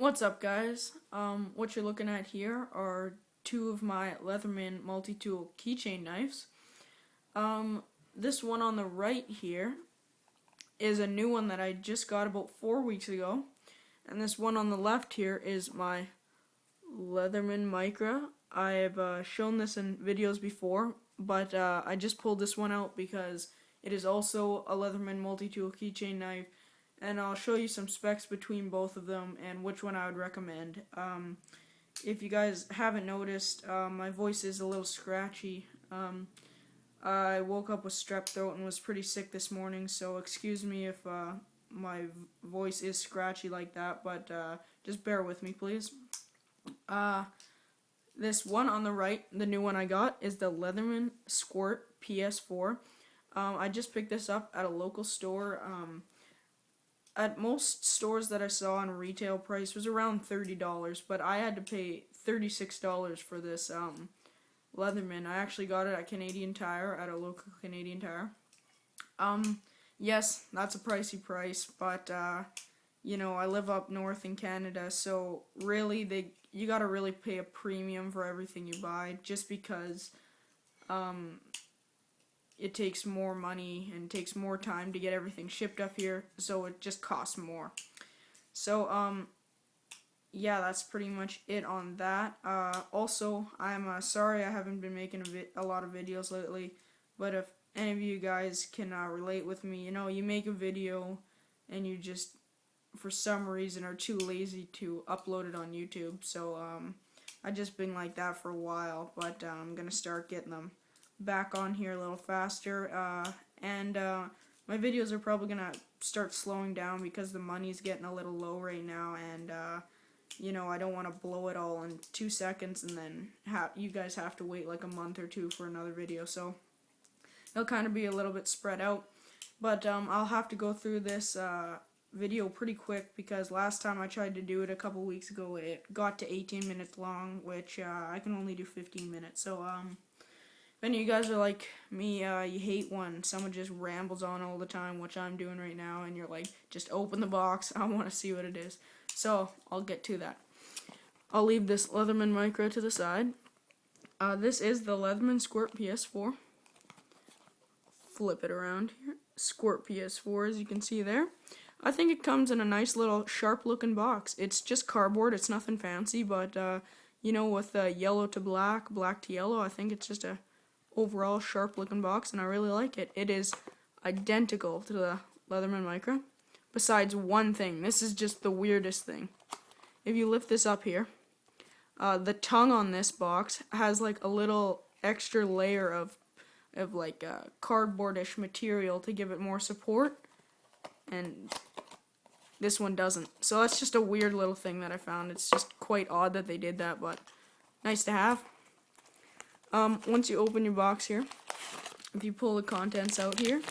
What's up, guys? What you're looking at here are two of my Leatherman multi-tool keychain knives. This one on the right here is a new one that I just got about 4 weeks ago, and this one on the left here is my Leatherman Micra. I've shown this in videos before, but I just pulled this one out because it is also a Leatherman multi-tool keychain knife, and I'll show you some specs between both of them and which one I would recommend. If you guys haven't noticed, my voice is a little scratchy. I woke up with strep throat and was pretty sick this morning, so excuse me if my voice is scratchy like that, but just bear with me, please. This one on the right, the new one I got, is the Leatherman Squirt PS4. I just picked this up at a local store. At most stores that I saw on retail price was around $30, but I had to pay $36 for this Leatherman. I actually got it at Canadian Tire, at a local Canadian Tire. Yes, that's a pricey price, but you know, I live up north in Canada, so really you gotta really pay a premium for everything you buy, just because it takes more money and takes more time to get everything shipped up here, so it just costs more. So, yeah, that's pretty much it on that. Also, I'm sorry I haven't been making a lot of videos lately, but if any of you guys can relate with me, you know, you make a video and you just, for some reason, are too lazy to upload it on YouTube. So, I've just been like that for a while, but I'm gonna start getting them back on here a little faster, and my videos are probably gonna start slowing down because the money's getting a little low right now, and you know, I don't want to blow it all in 2 seconds and then you guys have to wait like a month or two for another video, so it'll kind of be a little bit spread out, but I'll have to go through this video pretty quick because last time I tried to do it a couple weeks ago, it got to 18 minutes long, which I can only do 15 minutes, so if any of you guys are like me, you hate when someone just rambles on all the time, which I'm doing right now, and you're like, just open the box, I want to see what it is. So, I'll get to that. I'll leave this Leatherman Micra to the side. This is the Leatherman Squirt PS4. Flip it around here. Squirt PS4, as you can see there. I think it comes in a nice little sharp looking box. It's just cardboard, it's nothing fancy, but you know, with yellow to black, black to yellow, I think it's just a overall sharp looking box, and I really like it. It is identical to the Leatherman Micra, besides one thing. This is just the weirdest thing. If you lift this up here, the tongue on this box has like a little extra layer of like cardboardish material to give it more support, and this one doesn't. So that's just a weird little thing that I found. It's just quite odd that they did that, but nice to have. Once you open your box here, if you pull the contents out here,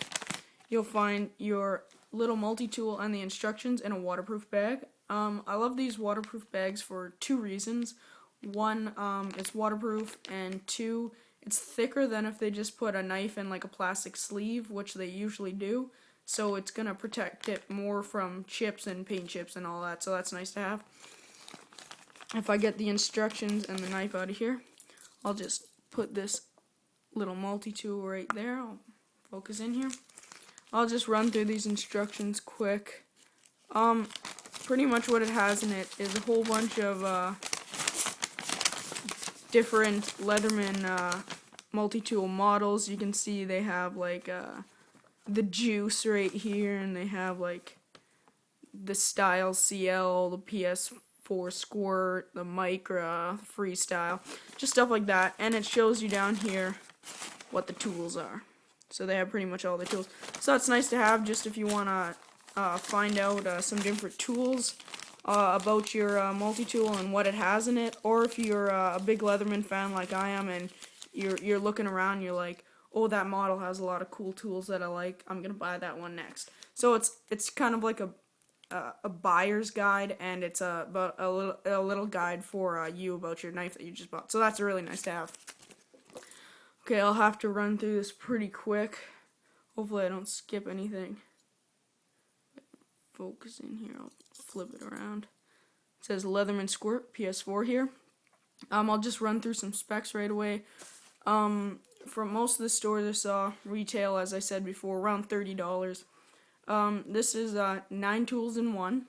you'll find your little multi-tool and the instructions in a waterproof bag. I love these waterproof bags for two reasons. One, it's waterproof, and two, it's thicker than if they just put a knife in like a plastic sleeve, which they usually do. So it's gonna protect it more from chips and paint chips and all that, so that's nice to have. If I get the instructions and the knife out of here, I'll just put this little multi-tool right there. I'll focus in here. I'll just run through these instructions quick. Pretty much what it has in it is a whole bunch of different Leatherman multi-tool models. You can see they have like the Juice right here, and they have like the Style CL, the PS4 Squirt, the Micra, Freestyle, just stuff like that. And it shows you down here what the tools are. So they have pretty much all the tools. So that's nice to have just if you want to find out some different tools about your multi-tool and what it has in it. Or if you're a big Leatherman fan like I am and you're looking around, you're like, oh, that model has a lot of cool tools that I like, I'm going to buy that one next. So it's kind of like a buyer's guide, and it's about a little guide for you about your knife that you just bought. So that's really nice to have. Okay, I'll have to run through this pretty quick. Hopefully I don't skip anything. Focus in here, I'll flip it around. It says Leatherman Squirt PS4 here. I'll just run through some specs right away. For most of the stores I saw, retail, as I said before, around $30. This is 9 tools in one.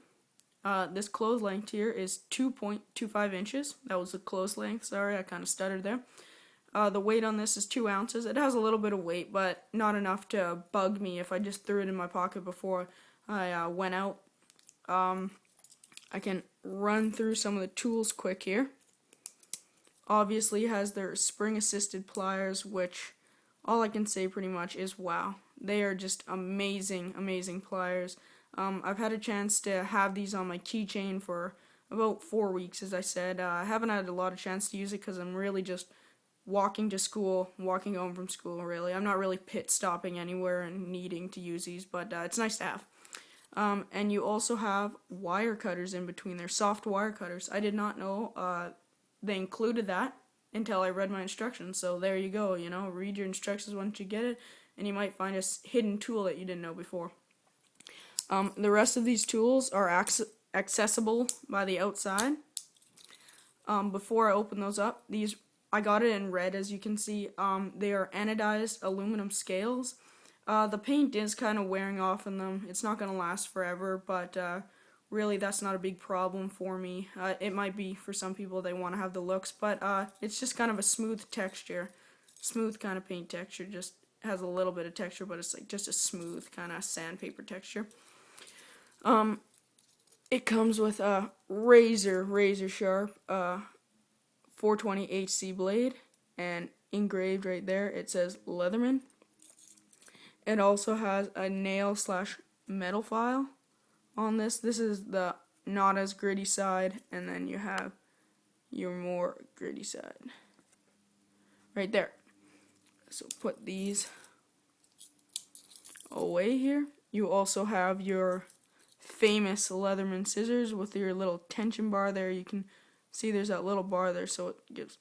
This close length here is 2.25 inches. That was the close length. Sorry, I kind of stuttered there. The weight on this is 2 ounces. It has a little bit of weight, but not enough to bug me if I just threw it in my pocket before I went out. I can run through some of the tools quick here. Obviously has their spring-assisted pliers, which all I can say pretty much is wow. They are just amazing, amazing pliers. I've had a chance to have these on my keychain for about 4 weeks, as I said. I haven't had a lot of chance to use it because I'm really just walking to school, walking home from school, really. I'm not really pit stopping anywhere and needing to use these, but it's nice to have. And you also have wire cutters in between there, soft wire cutters. I did not know they included that until I read my instructions, so there you go, read your instructions once you get it, and you might find a hidden tool that you didn't know before. The rest of these tools are accessible by the outside. Before I open those up, I got it in red, as you can see. They are anodized aluminum scales. The paint is kind of wearing off in them. It's not going to last forever, but really that's not a big problem for me. It might be for some people, they want to have the looks, but it's just kind of a smooth texture. Smooth kind of paint texture, just has a little bit of texture, but it's like just a smooth kind of sandpaper texture. It comes with a razor sharp 420 HC blade, and engraved right there it says Leatherman. It also has a nail/metal file on this. This is the not as gritty side, and then you have your more gritty side right there. So put these away here. You also have your famous Leatherman scissors with your little tension bar there. You can see there's that little bar there, so it gives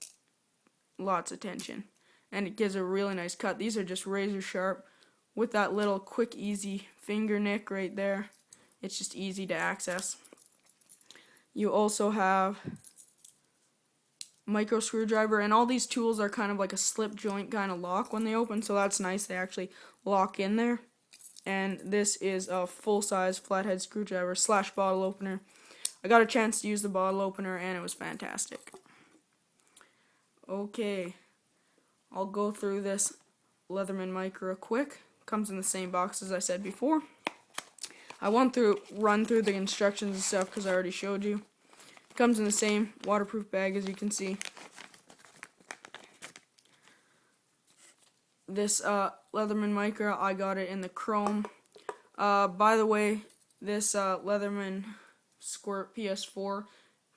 lots of tension, and it gives a really nice cut. These are just razor sharp with that little quick easy finger nick right there. It's just easy to access. You also have micro screwdriver, and all these tools are kind of like a slip joint kind of lock when they open, so that's nice. They actually lock in there. And this is a full-size flathead screwdriver / bottle opener. I got a chance to use the bottle opener, and it was fantastic. Okay, I'll go through this Leatherman Micra quick. Comes in the same box as I said before. I won't run through the instructions and stuff because I already showed you. Comes in the same waterproof bag, as you can see. This Leatherman Micra, I got it in the chrome. By the way, this Leatherman Squirt PS4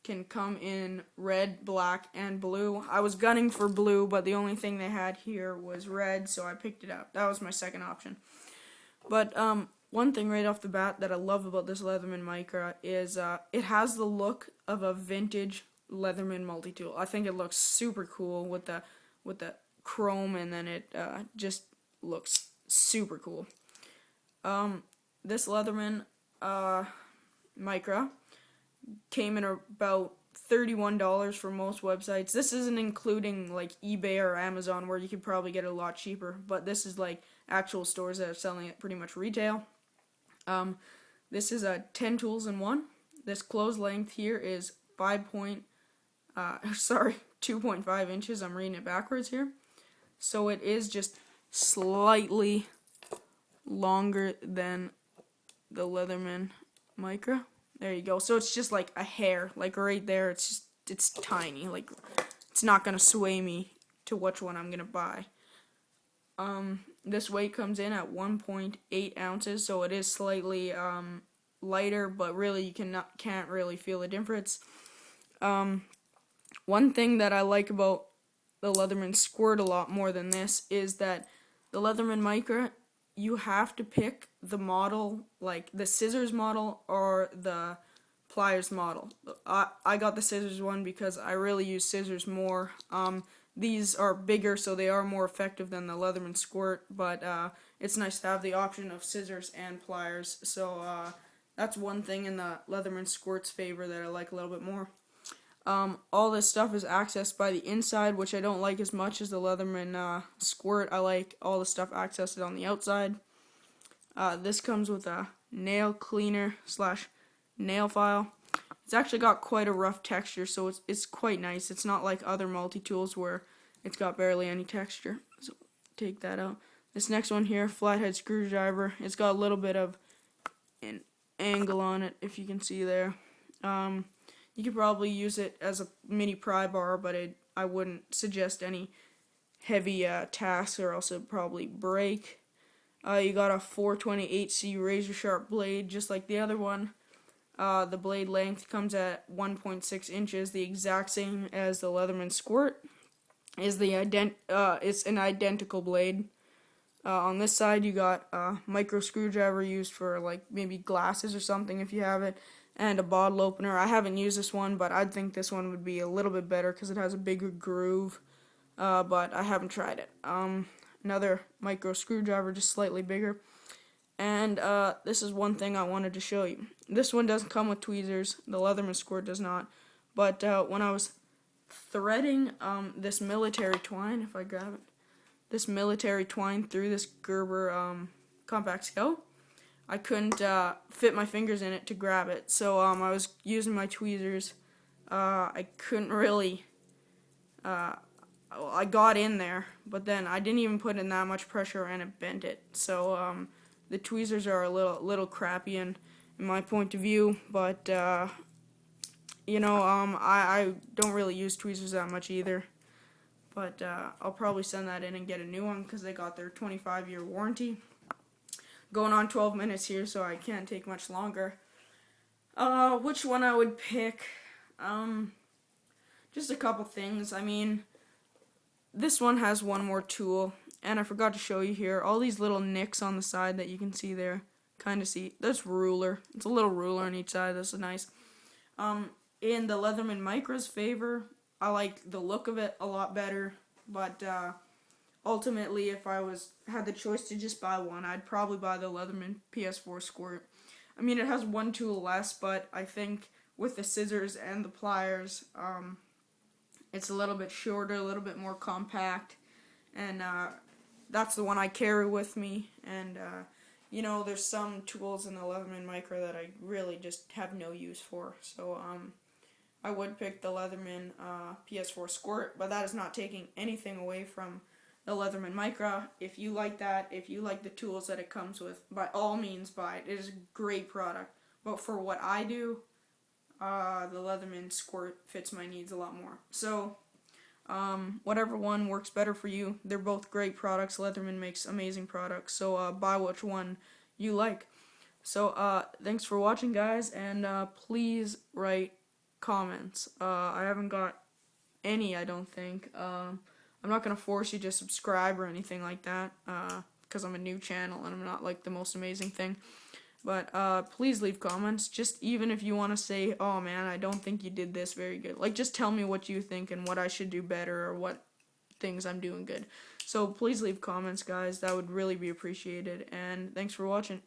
can come in red, black, and blue. I was gunning for blue, but the only thing they had here was red, so I picked it up. That was my second option. But one thing right off the bat that I love about this Leatherman Micra is it has the look of a vintage Leatherman multi-tool. I think it looks super cool with the chrome, and then it just looks super cool. This Leatherman Micra came in about $31 for most websites. This isn't including like eBay or Amazon, where you could probably get it a lot cheaper, but this is like actual stores that are selling it pretty much retail. This is 10 tools in one. This close length here is 2.5 inches. I'm reading it backwards here. So it is just slightly longer than the Leatherman Micra. There you go. So it's just like a hair, like right there. It's tiny. Like, it's not gonna sway me to which one I'm gonna buy. This weight comes in at 1.8 ounces, so it is slightly lighter, but really you can't really feel the difference. One thing that I like about the Leatherman Squirt a lot more than this is that the Leatherman Micra, you have to pick the model, like the scissors model or the pliers model. I got the scissors one because I really use scissors more. These are bigger, so they are more effective than the Leatherman Squirt, but it's nice to have the option of scissors and pliers. So That's one thing in the Leatherman Squirt's favor that I like a little bit more. All this stuff is accessed by the inside, which I don't like as much as the Leatherman Squirt. I like all the stuff accessed on the outside. This comes with a nail cleaner / nail file. It's actually got quite a rough texture, so it's quite nice. It's not like other multi-tools where it's got barely any texture. So take that out. This next one here, flathead screwdriver. It's got a little bit of an angle on it, if you can see there. You could probably use it as a mini pry bar, but I wouldn't suggest any heavy tasks, or else it'd probably break. You got a 428C razor sharp blade, just like the other one. The blade length comes at 1.6 inches, the exact same as the Leatherman Squirt. It's an identical blade. On this side, you got a micro screwdriver used for like maybe glasses or something if you have it, and a bottle opener. I haven't used this one, but I think this one would be a little bit better because it has a bigger groove. But I haven't tried it. Another micro screwdriver, just slightly bigger. And this is one thing I wanted to show you. This one doesn't come with tweezers. The Leatherman Squirt does not. But when I was threading this military twine, if I grab it, this military twine through this Gerber compact scout, I couldn't fit my fingers in it to grab it. So I was using my tweezers. I couldn't really... I got in there, but then I didn't even put in that much pressure and it bent it. So the tweezers are a little crappy in my point of view, but you know, I don't really use tweezers that much either. But I'll probably send that in and get a new one because they got their 25-year warranty. Going on 12 minutes here, so I can't take much longer. Which one I would pick? Just a couple things. I mean, this one has one more tool, and I forgot to show you here, all these little nicks on the side that you can see there. Kind of see, that's ruler. It's a little ruler on each side. This is nice. In the Leatherman Micra's favor, I like the look of it a lot better, but ultimately, if I had the choice to just buy one, I'd probably buy the Leatherman PS4 Squirt. I mean, it has one tool less, but I think with the scissors and the pliers, it's a little bit shorter, a little bit more compact, and that's the one I carry with me. And you know, there's some tools in the Leatherman Micra that I really just have no use for. So I would pick the Leatherman PS4 Squirt, but that is not taking anything away from the Leatherman Micra. If you like that, if you like the tools that it comes with, by all means buy it. It is a great product. But for what I do, the Leatherman Squirt fits my needs a lot more. So, whatever one works better for you. They're both great products. Leatherman makes amazing products. So, buy which one you like. So, thanks for watching, guys, and please write comments. I haven't got any, I don't think. I'm not going to force you to subscribe or anything like that, because I'm a new channel and I'm not like the most amazing thing. But please leave comments, just even if you want to say, oh man, I don't think you did this very good. Like, just tell me what you think and what I should do better or what things I'm doing good. So please leave comments, guys. That would really be appreciated. And thanks for watching.